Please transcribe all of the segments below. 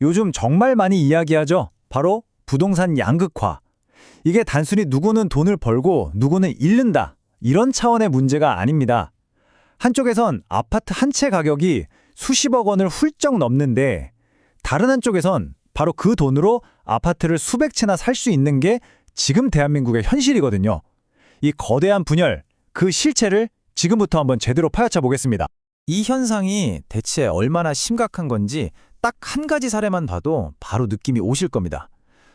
요즘 정말 많이 이야기하죠. 바로 부동산 양극화. 이게 단순히 누구는 돈을 벌고 누구는 잃는다, 이런 차원의 문제가 아닙니다. 한쪽에선 아파트 한 채 가격이 수십억 원을 훌쩍 넘는데, 다른 한쪽에선 바로 그 돈으로 아파트를 수백 채나 살 수 있는 게 지금 대한민국의 현실이거든요. 이 거대한 분열, 그 실체를 지금부터 한번 제대로 파헤쳐 보겠습니다. 이 현상이 대체 얼마나 심각한 건지 딱 한 가지 사례만 봐도 바로 느낌이 오실 겁니다.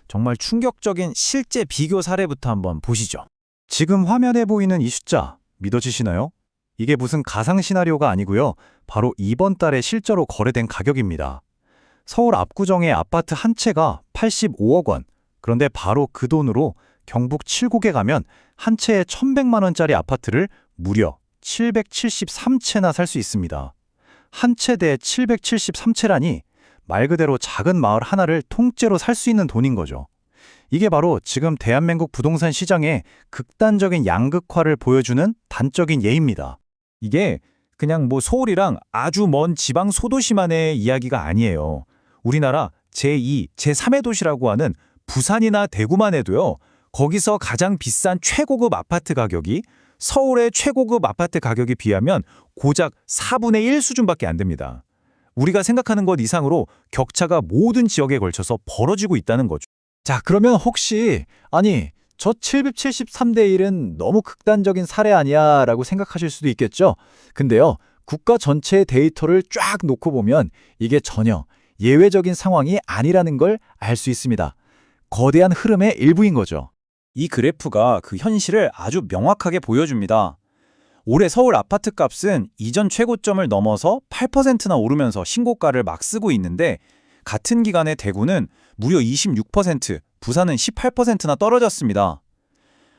정말 충격적인 실제 비교 사례부터 한번 보시죠. 지금 화면에 보이는 이 숫자 믿어지시나요? 이게 무슨 가상 시나리오가 아니고요. 바로 이번 달에 실제로 거래된 가격입니다. 서울 압구정의 아파트 한 채가 85억 원. 그런데 바로 그 돈으로 경북 칠곡에 가면 한 채에 1,100만 원짜리 아파트를 무려 773채나 살 수 있습니다. 한 채대에 773채라니 말 그대로 작은 마을 하나를 통째로 살 수 있는 돈인 거죠. 이게 바로 지금 대한민국 부동산 시장의 극단적인 양극화를 보여주는 단적인 예입니다. 이게 그냥 서울이랑 아주 먼 지방 소도시만의 이야기가 아니에요. 우리나라 제2, 제3의 도시라고 하는 부산이나 대구만 해도요, 거기서 가장 비싼 최고급 아파트 가격이 서울의 최고급 아파트 가격에 비하면 고작 4분의 1 수준밖에 안 됩니다. 우리가 생각하는 것 이상으로 격차가 모든 지역에 걸쳐서 벌어지고 있다는 거죠. 자, 그러면 혹시 저 773대 1은 너무 극단적인 사례 아니야 라고 생각하실 수도 있겠죠. 근데요, 국가 전체의 데이터를 쫙 놓고 보면 이게 전혀 예외적인 상황이 아니라는 걸 알 수 있습니다. 거대한 흐름의 일부인 거죠. 이 그래프가 그 현실을 아주 명확하게 보여줍니다. 올해 서울 아파트 값은 이전 최고점을 넘어서 8%나 오르면서 신고가를 막 쓰고 있는데, 같은 기간에 대구는 무려 26%, 부산은 18%나 떨어졌습니다.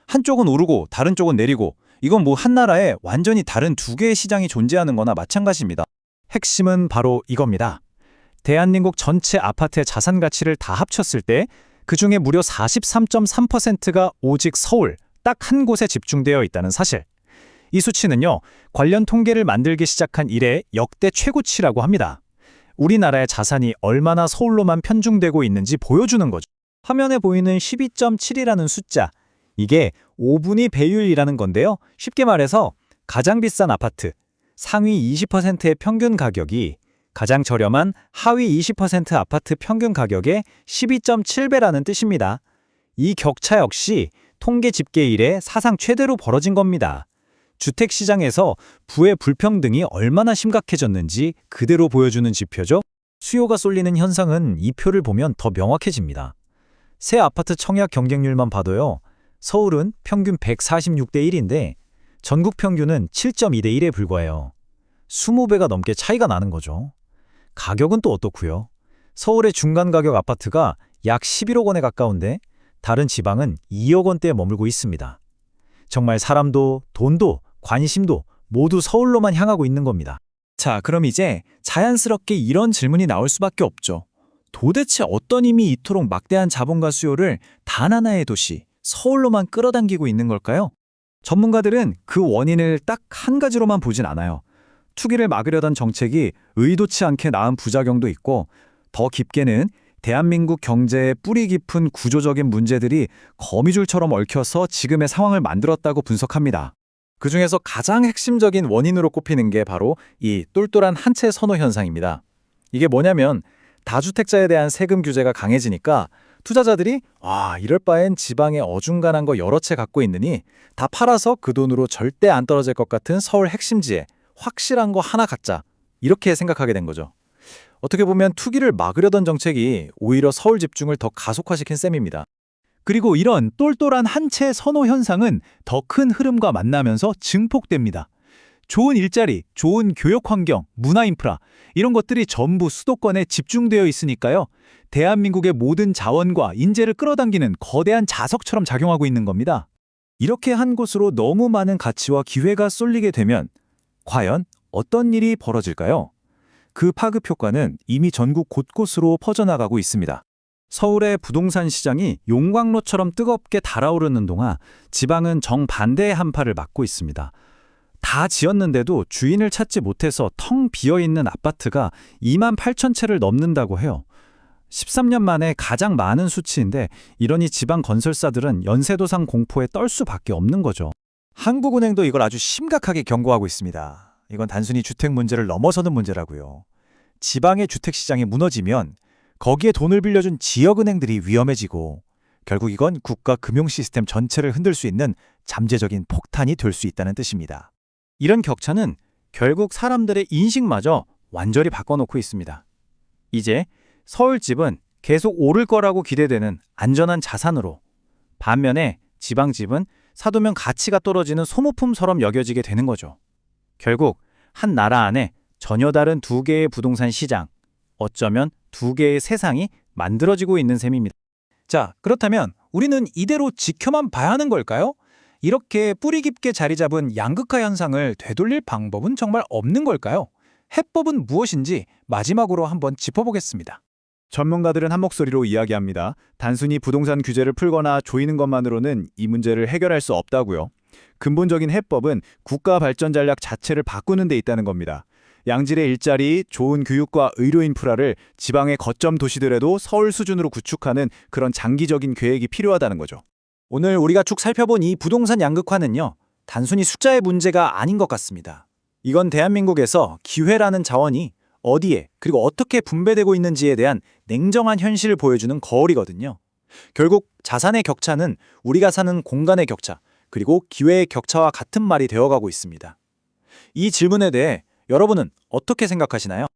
한쪽은 오르고 다른 쪽은 내리고, 이건 한 나라에 완전히 다른 두 개의 시장이 존재하는 거나 마찬가지입니다. 핵심은 바로 이겁니다. 대한민국 전체 아파트의 자산 가치를 다 합쳤을 때 그중에 무려 43.3%가 오직 서울, 딱 한 곳에 집중되어 있다는 사실. 이 수치는요, 관련 통계를 만들기 시작한 이래 역대 최고치라고 합니다. 우리나라의 자산이 얼마나 서울로만 편중되고 있는지 보여주는 거죠. 화면에 보이는 12.7이라는 숫자, 이게 5분위 배율이라는 건데요. 쉽게 말해서 가장 비싼 아파트, 상위 20%의 평균 가격이 가장 저렴한 하위 20% 아파트 평균 가격의 12.7배라는 뜻입니다. 이 격차 역시 통계 집계 이래 사상 최대로 벌어진 겁니다. 주택시장에서 부의 불평등이 얼마나 심각해졌는지 그대로 보여주는 지표죠. 수요가 쏠리는 현상은 이 표를 보면 더 명확해집니다. 새 아파트 청약 경쟁률만 봐도요, 서울은 평균 146대 1인데 전국 평균은 7.2대 1에 불과해요. 20배가 넘게 차이가 나는 거죠. 가격은 또 어떻고요? 서울의 중간 가격 아파트가 약 11억 원에 가까운데 다른 지방은 2억 원대에 머물고 있습니다. 정말 사람도 돈도 관심도 모두 서울로만 향하고 있는 겁니다. 자, 그럼 이제 자연스럽게 이런 질문이 나올 수밖에 없죠. 도대체 어떤 힘이 이토록 막대한 자본과 수요를 단 하나의 도시, 서울로만 끌어당기고 있는 걸까요? 전문가들은 그 원인을 딱 한 가지로만 보진 않아요. 투기를 막으려던 정책이 의도치 않게 낳은 부작용도 있고, 더 깊게는 대한민국 경제의 뿌리 깊은 구조적인 문제들이 거미줄처럼 얽혀서 지금의 상황을 만들었다고 분석합니다. 그중에서 가장 핵심적인 원인으로 꼽히는 게 바로 이 똘똘한 한 채 선호 현상입니다. 이게 뭐냐면, 다주택자에 대한 세금 규제가 강해지니까 투자자들이 이럴 바엔 지방에 어중간한 거 여러 채 갖고 있느니 다 팔아서 그 돈으로 절대 안 떨어질 것 같은 서울 핵심지에 확실한 거 하나 갖자, 이렇게 생각하게 된 거죠. 어떻게 보면 투기를 막으려던 정책이 오히려 서울 집중을 더 가속화시킨 셈입니다. 그리고 이런 똘똘한 한 채 선호 현상은 더 큰 흐름과 만나면서 증폭됩니다. 좋은 일자리, 좋은 교육 환경, 문화 인프라, 이런 것들이 전부 수도권에 집중되어 있으니까요. 대한민국의 모든 자원과 인재를 끌어당기는 거대한 자석처럼 작용하고 있는 겁니다. 이렇게 한 곳으로 너무 많은 가치와 기회가 쏠리게 되면 과연 어떤 일이 벌어질까요? 그 파급 효과는 이미 전국 곳곳으로 퍼져나가고 있습니다. 서울의 부동산 시장이 용광로처럼 뜨겁게 달아오르는 동안 지방은 정반대의 한파를 맞고 있습니다. 다 지었는데도 주인을 찾지 못해서 텅 비어있는 아파트가 2만 8천 채를 넘는다고 해요. 13년 만에 가장 많은 수치인데 이러니 지방 건설사들은 연쇄도상 공포에 떨 수밖에 없는 거죠. 한국은행도 이걸 아주 심각하게 경고하고 있습니다. 이건 단순히 주택 문제를 넘어서는 문제라고요. 지방의 주택 시장이 무너지면 거기에 돈을 빌려준 지역은행들이 위험해지고 결국 이건 국가 금융 시스템 전체를 흔들 수 있는 잠재적인 폭탄이 될 수 있다는 뜻입니다. 이런 격차는 결국 사람들의 인식마저 완전히 바꿔놓고 있습니다. 이제 서울집은 계속 오를 거라고 기대되는 안전한 자산으로, 반면에 지방집은 사두면 가치가 떨어지는 소모품처럼 여겨지게 되는 거죠. 결국 한 나라 안에 전혀 다른 두 개의 부동산 시장, 어쩌면 두 개의 세상이 만들어지고 있는 셈입니다. 자, 그렇다면 우리는 이대로 지켜만 봐야 하는 걸까요? 이렇게 뿌리 깊게 자리 잡은 양극화 현상을 되돌릴 방법은 정말 없는 걸까요? 해법은 무엇인지 마지막으로 한번 짚어보겠습니다. 전문가들은 한 목소리로 이야기합니다. 단순히 부동산 규제를 풀거나 조이는 것만으로는 이 문제를 해결할 수 없다고요. 근본적인 해법은 국가 발전 전략 자체를 바꾸는 데 있다는 겁니다. 양질의 일자리, 좋은 교육과 의료 인프라를 지방의 거점 도시들에도 서울 수준으로 구축하는 그런 장기적인 계획이 필요하다는 거죠. 오늘 우리가 쭉 살펴본 이 부동산 양극화는요, 단순히 숫자의 문제가 아닌 것 같습니다. 이건 대한민국에서 기회라는 자원이 어디에 그리고 어떻게 분배되고 있는지에 대한 냉정한 현실을 보여주는 거울이거든요. 결국 자산의 격차는 우리가 사는 공간의 격차, 그리고 기회의 격차와 같은 말이 되어가고 있습니다. 이 질문에 대해 여러분은 어떻게 생각하시나요?